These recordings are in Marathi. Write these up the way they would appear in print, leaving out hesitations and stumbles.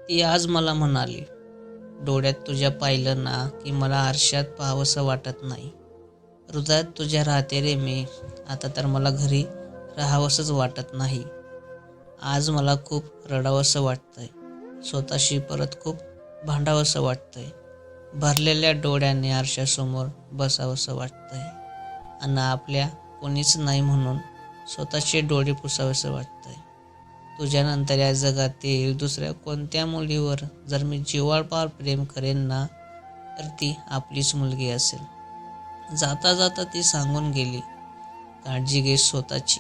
ती आज मला म्हणाली, डोळ्यात तुझ्या पाहिलं ना की मला आरशात पाहावंसं वाटत नाही. हृदयात तुझ्या राहते रे मी. आता तर मला घरी राहावंसंच वाटत नाही. आज मला खूप रडावंसं वाटतंय. स्वतःशी परत खूप भांडावंसं वाटतंय. भरलेल्या डोळ्याने आरशासमोर बसावंसं वाटतंय. आणि आपल्या कोणीच नाही म्हणून स्वतःचे डोळे पुसावेसे वाटतंय. तुझ्यानंतर या जगातील दुसऱ्या कोणत्या मुलीवर जर मी जिव्हाळ्यानं प्रेम करेन ना, तर ती आपलीच मुलगी असेल. जाता जाता ती सांगून गेली, काळजी घे स्वतःची.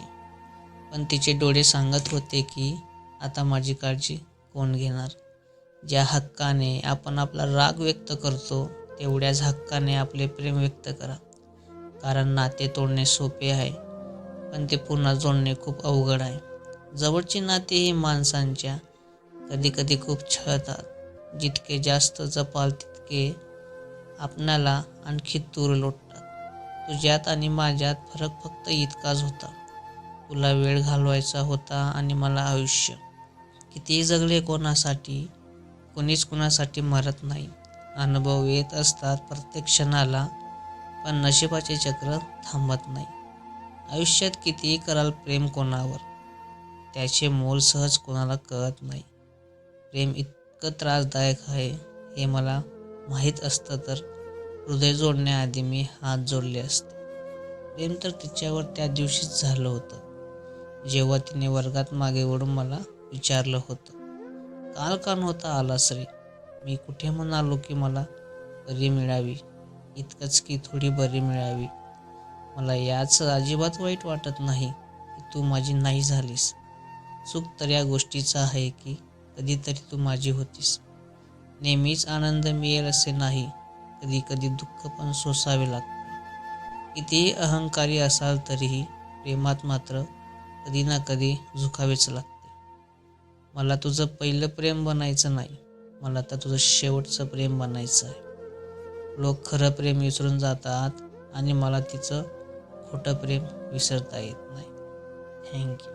पण तिचे डोळे सांगत होते की आता माझी काळजी कोण घेणार. ज्या हक्काने आपण आपला राग व्यक्त करतो, तेवढ्याच हक्काने आपले प्रेम व्यक्त करा. कारण नाते तोडणे सोपे आहे, पण ते पुन्हा जोडणे खूप अवघड आहे. जवळची नाती ही माणसांच्या कधी कधी खूप छळतात. जितके जास्त जपाल तितके आपणाला आणखी दूर लोटतात. तुझ्यात आणि माझ्यात फरक फक्त इतकाच होता. तुला वेळ घालवायचा होता आणि मला आयुष्य. कितीही जगले कोणासाठी, कोणीच कुणासाठी मरत नाही. अनुभव येत असतात प्रत्येक क्षणाला, पण नशिबाचे चक्र थांबत नाही. आयुष्यात कितीही कराल प्रेम कोणावर, त्याचे मोल सहज कोणाला कळत नाही. प्रेम इतकं त्रासदायक आहे हे मला माहीत असतं तर हृदय जोडण्याआधी मी हात जोडले असते. प्रेम तर तिच्यावर त्या दिवशीच झालं होतं, जेव्हा तिने वर्गात मागे वळून मला विचारलं होतं, काल का नव्हता आलास रे. मी कुठे म्हणालो की मला बरी मिळावी, इतकंच की थोडी बरी मिळावी. मला याच अजिबात वाईट वाटत नाही की तू माझी नाही झालीस. सुख तर या गोष्टीचं आहे की कधीतरी तू माझी होतीस. नेहमीच आनंद मिळेल असे नाही, कधी कधी दुःख पण सोसावे लागते. कितीही अहंकारी असाल तरीही प्रेमात मात्र कधी ना कधी झुकावेच लागते. मला तुझं पहिलं प्रेम बनायचं नाही, मला तर तुझं शेवटचं प्रेम बनायचं आहे. लोक खरं प्रेम विसरून जातात आणि मला तिचं खोटं प्रेम विसरता येत नाही. थँक्यू.